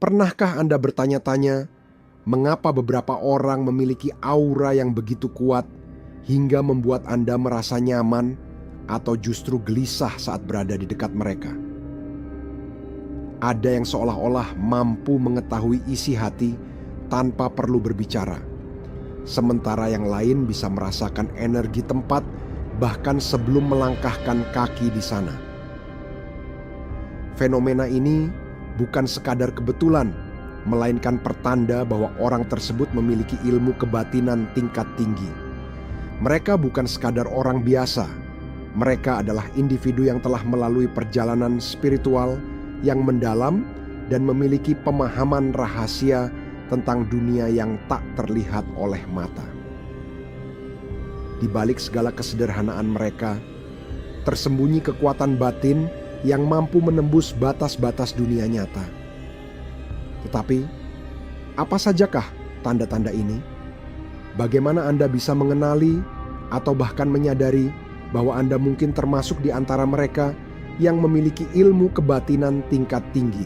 Pernahkah Anda bertanya-tanya, mengapa beberapa orang memiliki aura yang begitu kuat hingga membuat Anda merasa nyaman atau justru gelisah saat berada di dekat mereka? Ada yang seolah-olah mampu mengetahui isi hati tanpa perlu berbicara, sementara yang lain bisa merasakan energi tempat bahkan sebelum melangkahkan kaki di sana. Fenomena ini bukan sekadar kebetulan, melainkan pertanda bahwa orang tersebut memiliki ilmu kebatinan tingkat tinggi. Mereka bukan sekadar orang biasa. Mereka adalah individu yang telah melalui perjalanan spiritual yang mendalam dan memiliki pemahaman rahasia tentang dunia yang tak terlihat oleh mata. Di balik segala kesederhanaan mereka, tersembunyi kekuatan batin yang mampu menembus batas-batas dunia nyata. Tetapi, apa sajakah tanda-tanda ini? Bagaimana Anda bisa mengenali atau bahkan menyadari bahwa Anda mungkin termasuk di antara mereka yang memiliki ilmu kebatinan tingkat tinggi?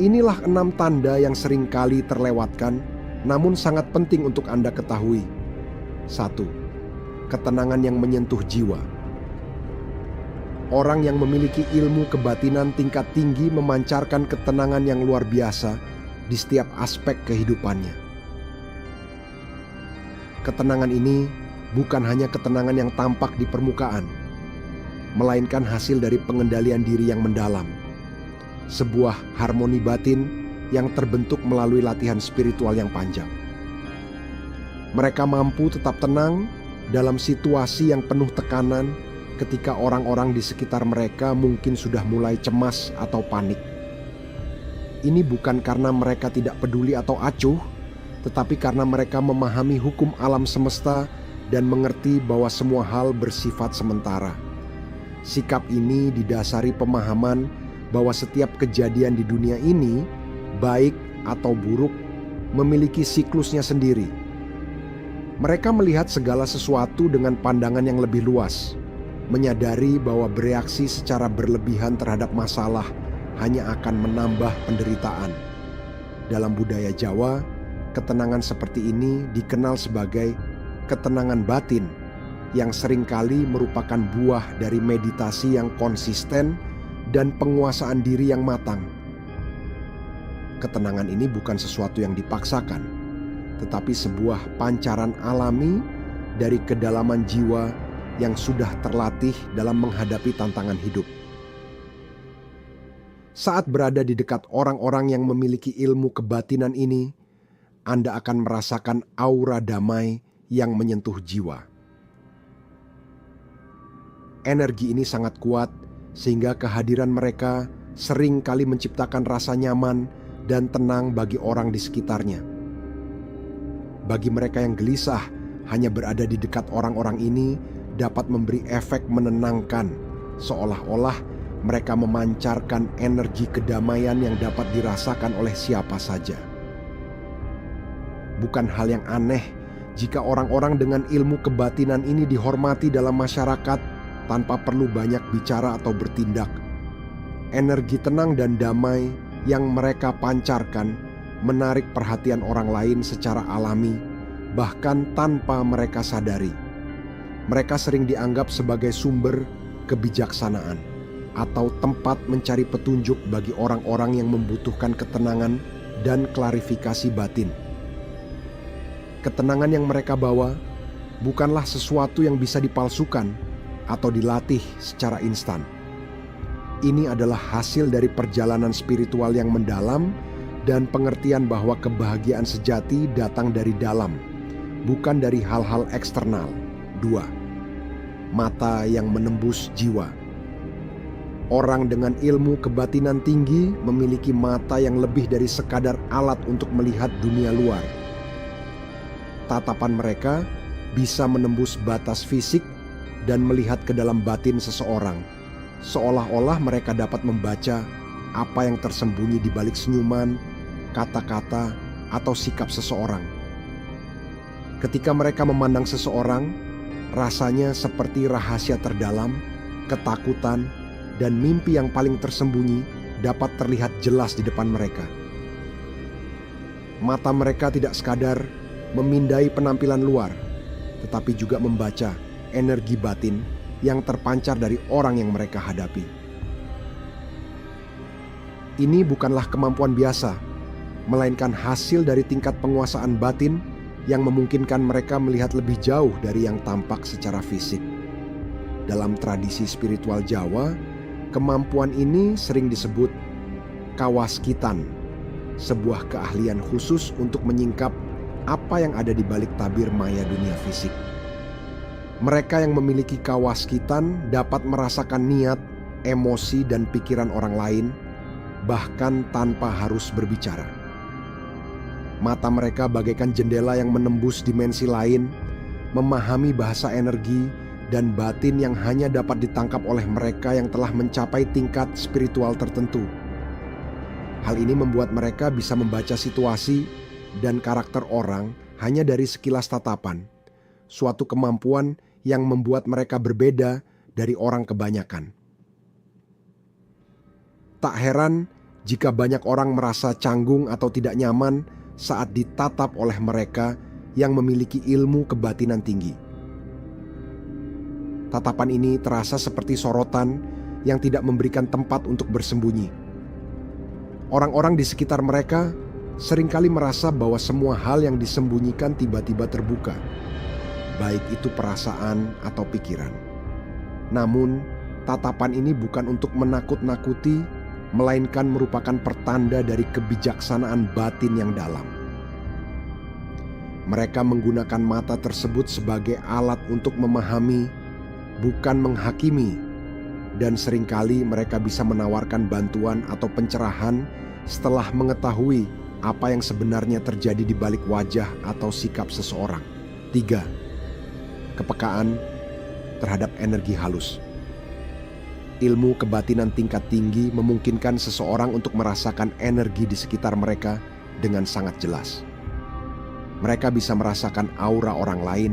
Inilah 6 tanda yang seringkali terlewatkan, namun sangat penting untuk Anda ketahui. 1. Ketenangan yang menyentuh jiwa. Orang yang memiliki ilmu kebatinan tingkat tinggi memancarkan ketenangan yang luar biasa di setiap aspek kehidupannya. Ketenangan ini bukan hanya ketenangan yang tampak di permukaan, melainkan hasil dari pengendalian diri yang mendalam. Sebuah harmoni batin yang terbentuk melalui latihan spiritual yang panjang. Mereka mampu tetap tenang dalam situasi yang penuh tekanan ketika orang-orang di sekitar mereka mungkin sudah mulai cemas atau panik. Ini bukan karena mereka tidak peduli atau acuh, tetapi karena mereka memahami hukum alam semesta dan mengerti bahwa semua hal bersifat sementara. Sikap ini didasari pemahaman bahwa setiap kejadian di dunia ini, baik atau buruk, memiliki siklusnya sendiri. Mereka melihat segala sesuatu dengan pandangan yang lebih luas, menyadari bahwa bereaksi secara berlebihan terhadap masalah hanya akan menambah penderitaan. Dalam budaya Jawa, ketenangan seperti ini dikenal sebagai ketenangan batin, yang seringkali merupakan buah dari meditasi yang konsisten dan penguasaan diri yang matang. Ketenangan ini bukan sesuatu yang dipaksakan, tetapi sebuah pancaran alami dari kedalaman jiwa yang sudah terlatih dalam menghadapi tantangan hidup. Saat berada di dekat orang-orang yang memiliki ilmu kebatinan ini, Anda akan merasakan aura damai yang menyentuh jiwa. Energi ini sangat kuat sehingga kehadiran mereka sering kali menciptakan rasa nyaman dan tenang bagi orang di sekitarnya. Bagi mereka yang gelisah, hanya berada di dekat orang-orang ini dapat memberi efek menenangkan, seolah-olah mereka memancarkan energi kedamaian yang dapat dirasakan oleh siapa saja. Bukan hal yang aneh jika orang-orang dengan ilmu kebatinan ini dihormati dalam masyarakat tanpa perlu banyak bicara atau bertindak. Energi tenang dan damai yang mereka pancarkan menarik perhatian orang lain secara alami, bahkan tanpa mereka sadari. Mereka sering dianggap sebagai sumber kebijaksanaan atau tempat mencari petunjuk bagi orang-orang yang membutuhkan ketenangan dan klarifikasi batin. Ketenangan yang mereka bawa bukanlah sesuatu yang bisa dipalsukan atau dilatih secara instan. Ini adalah hasil dari perjalanan spiritual yang mendalam dan pengertian bahwa kebahagiaan sejati datang dari dalam, bukan dari hal-hal eksternal. 2. Mata yang menembus jiwa. Orang dengan ilmu kebatinan tinggi memiliki mata yang lebih dari sekadar alat untuk melihat dunia luar. Tatapan mereka bisa menembus batas fisik dan melihat ke dalam batin seseorang, seolah-olah mereka dapat membaca apa yang tersembunyi di balik senyuman, kata-kata, atau sikap seseorang. Ketika mereka memandang seseorang, rasanya seperti rahasia terdalam, ketakutan, dan mimpi yang paling tersembunyi dapat terlihat jelas di depan mereka. Mata mereka tidak sekadar memindai penampilan luar, tetapi juga membaca energi batin yang terpancar dari orang yang mereka hadapi. Ini bukanlah kemampuan biasa, melainkan hasil dari tingkat penguasaan batin yang memungkinkan mereka melihat lebih jauh dari yang tampak secara fisik. Dalam tradisi spiritual Jawa, kemampuan ini sering disebut kawaskitan, sebuah keahlian khusus untuk menyingkap apa yang ada di balik tabir maya dunia fisik. Mereka yang memiliki kawaskitan dapat merasakan niat, emosi, dan pikiran orang lain, bahkan tanpa harus berbicara. Mata mereka bagaikan jendela yang menembus dimensi lain, memahami bahasa energi dan batin yang hanya dapat ditangkap oleh mereka yang telah mencapai tingkat spiritual tertentu. Hal ini membuat mereka bisa membaca situasi dan karakter orang hanya dari sekilas tatapan, suatu kemampuan yang membuat mereka berbeda dari orang kebanyakan. Tak heran jika banyak orang merasa canggung atau tidak nyaman saat ditatap oleh mereka yang memiliki ilmu kebatinan tinggi. Tatapan ini terasa seperti sorotan yang tidak memberikan tempat untuk bersembunyi. Orang-orang di sekitar mereka seringkali merasa bahwa semua hal yang disembunyikan tiba-tiba terbuka, baik itu perasaan atau pikiran. Namun, tatapan ini bukan untuk menakut-nakuti, melainkan merupakan pertanda dari kebijaksanaan batin yang dalam. Mereka menggunakan mata tersebut sebagai alat untuk memahami, bukan menghakimi, dan seringkali mereka bisa menawarkan bantuan atau pencerahan setelah mengetahui apa yang sebenarnya terjadi di balik wajah atau sikap seseorang. 3. Kepekaan terhadap energi halus. Ilmu kebatinan tingkat tinggi memungkinkan seseorang untuk merasakan energi di sekitar mereka dengan sangat jelas. Mereka bisa merasakan aura orang lain,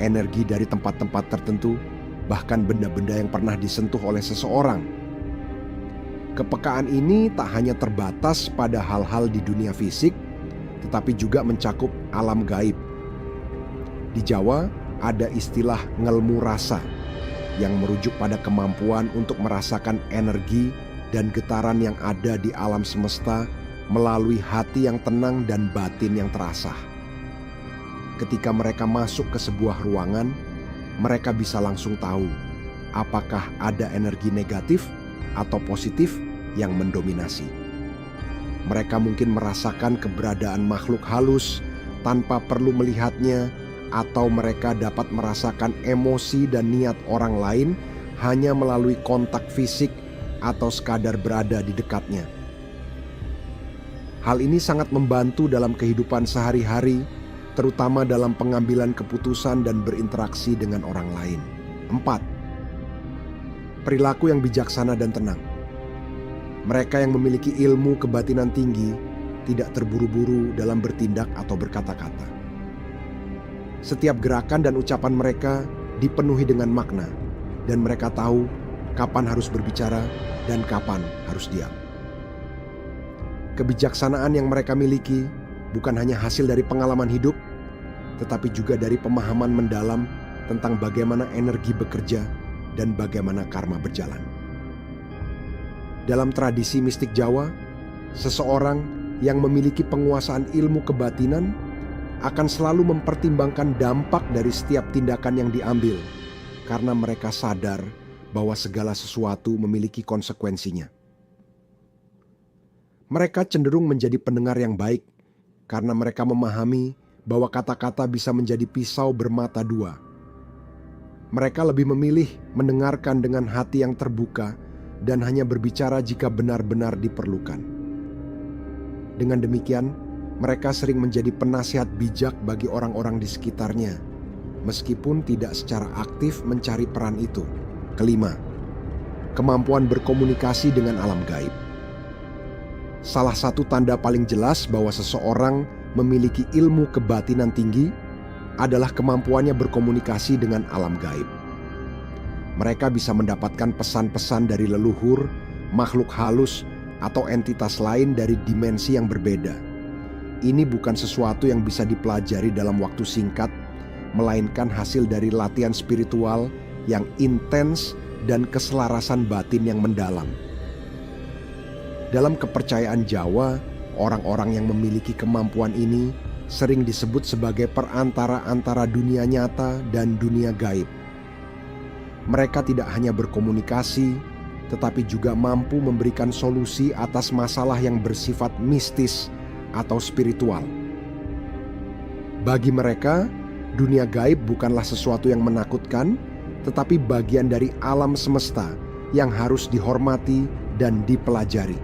energi dari tempat-tempat tertentu, bahkan benda-benda yang pernah disentuh oleh seseorang. Kepekaan ini tak hanya terbatas pada hal-hal di dunia fisik, tetapi juga mencakup alam gaib. Di Jawa ada istilah ngelmu rasa yang merujuk pada kemampuan untuk merasakan energi dan getaran yang ada di alam semesta melalui hati yang tenang dan batin yang terasah. Ketika mereka masuk ke sebuah ruangan, mereka bisa langsung tahu apakah ada energi negatif atau positif yang mendominasi. Mereka mungkin merasakan keberadaan makhluk halus tanpa perlu melihatnya, atau mereka dapat merasakan emosi dan niat orang lain hanya melalui kontak fisik atau sekadar berada di dekatnya. Hal ini sangat membantu dalam kehidupan sehari-hari, terutama dalam pengambilan keputusan dan berinteraksi dengan orang lain. 4. Perilaku yang bijaksana dan tenang. Mereka yang memiliki ilmu kebatinan tinggi tidak terburu-buru dalam bertindak atau berkata-kata. Setiap gerakan dan ucapan mereka dipenuhi dengan makna, dan mereka tahu kapan harus berbicara dan kapan harus diam. Kebijaksanaan yang mereka miliki bukan hanya hasil dari pengalaman hidup, tetapi juga dari pemahaman mendalam tentang bagaimana energi bekerja dan bagaimana karma berjalan. Dalam tradisi mistik Jawa, seseorang yang memiliki penguasaan ilmu kebatinan akan selalu mempertimbangkan dampak dari setiap tindakan yang diambil, karena mereka sadar bahwa segala sesuatu memiliki konsekuensinya. Mereka cenderung menjadi pendengar yang baik, karena mereka memahami bahwa kata-kata bisa menjadi pisau bermata dua. Mereka lebih memilih mendengarkan dengan hati yang terbuka dan hanya berbicara jika benar-benar diperlukan. Dengan demikian, mereka sering menjadi penasihat bijak bagi orang-orang di sekitarnya, meskipun tidak secara aktif mencari peran itu. 5. Kemampuan berkomunikasi dengan alam gaib. Salah satu tanda paling jelas bahwa seseorang memiliki ilmu kebatinan tinggi adalah kemampuannya berkomunikasi dengan alam gaib. Mereka bisa mendapatkan pesan-pesan dari leluhur, makhluk halus, atau entitas lain dari dimensi yang berbeda. Ini bukan sesuatu yang bisa dipelajari dalam waktu singkat, melainkan hasil dari latihan spiritual yang intens dan keselarasan batin yang mendalam. Dalam kepercayaan Jawa, orang-orang yang memiliki kemampuan ini sering disebut sebagai perantara antara dunia nyata dan dunia gaib. Mereka tidak hanya berkomunikasi, tetapi juga mampu memberikan solusi atas masalah yang bersifat mistis atau spiritual. Bagi mereka, dunia gaib bukanlah sesuatu yang menakutkan, tetapi bagian dari alam semesta yang harus dihormati dan dipelajari.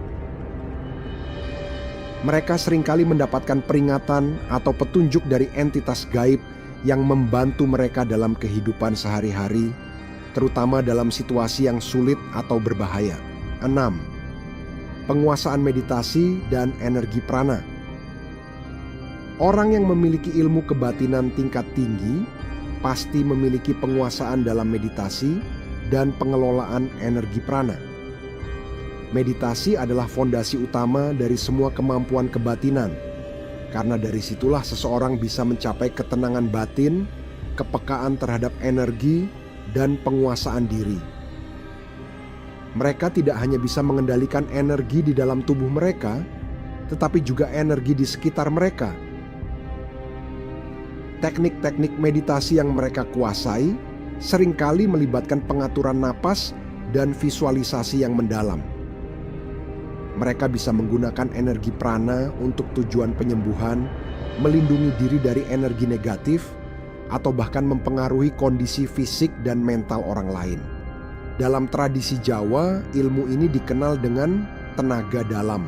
Mereka seringkali mendapatkan peringatan atau petunjuk dari entitas gaib yang membantu mereka dalam kehidupan sehari-hari, terutama dalam situasi yang sulit atau berbahaya. 6. Penguasaan meditasi dan energi prana. Orang yang memiliki ilmu kebatinan tingkat tinggi pasti memiliki penguasaan dalam meditasi dan pengelolaan energi prana. Meditasi adalah fondasi utama dari semua kemampuan kebatinan, karena dari situlah seseorang bisa mencapai ketenangan batin, kepekaan terhadap energi, dan penguasaan diri. Mereka tidak hanya bisa mengendalikan energi di dalam tubuh mereka, tetapi juga energi di sekitar mereka. Teknik-teknik meditasi yang mereka kuasai seringkali melibatkan pengaturan napas dan visualisasi yang mendalam. Mereka bisa menggunakan energi prana untuk tujuan penyembuhan, melindungi diri dari energi negatif, atau bahkan mempengaruhi kondisi fisik dan mental orang lain. Dalam tradisi Jawa, ilmu ini dikenal dengan tenaga dalam,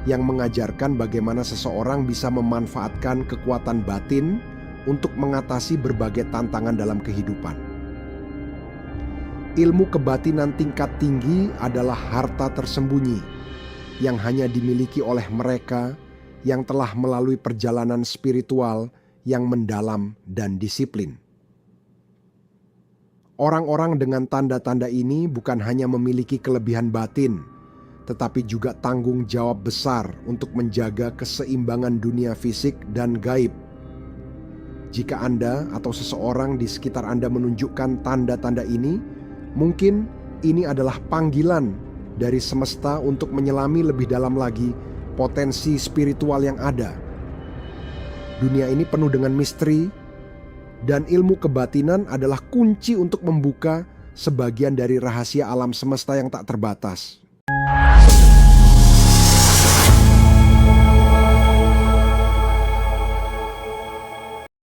yang mengajarkan bagaimana seseorang bisa memanfaatkan kekuatan batin untuk mengatasi berbagai tantangan dalam kehidupan. Ilmu kebatinan tingkat tinggi adalah harta tersembunyi yang hanya dimiliki oleh mereka yang telah melalui perjalanan spiritual yang mendalam dan disiplin. Orang-orang dengan tanda-tanda ini bukan hanya memiliki kelebihan batin, tetapi juga tanggung jawab besar untuk menjaga keseimbangan dunia fisik dan gaib. Jika Anda atau seseorang di sekitar Anda menunjukkan tanda-tanda ini, mungkin ini adalah panggilan dari semesta untuk menyelami lebih dalam lagi potensi spiritual yang ada. Dunia ini penuh dengan misteri, dan ilmu kebatinan adalah kunci untuk membuka sebagian dari rahasia alam semesta yang tak terbatas.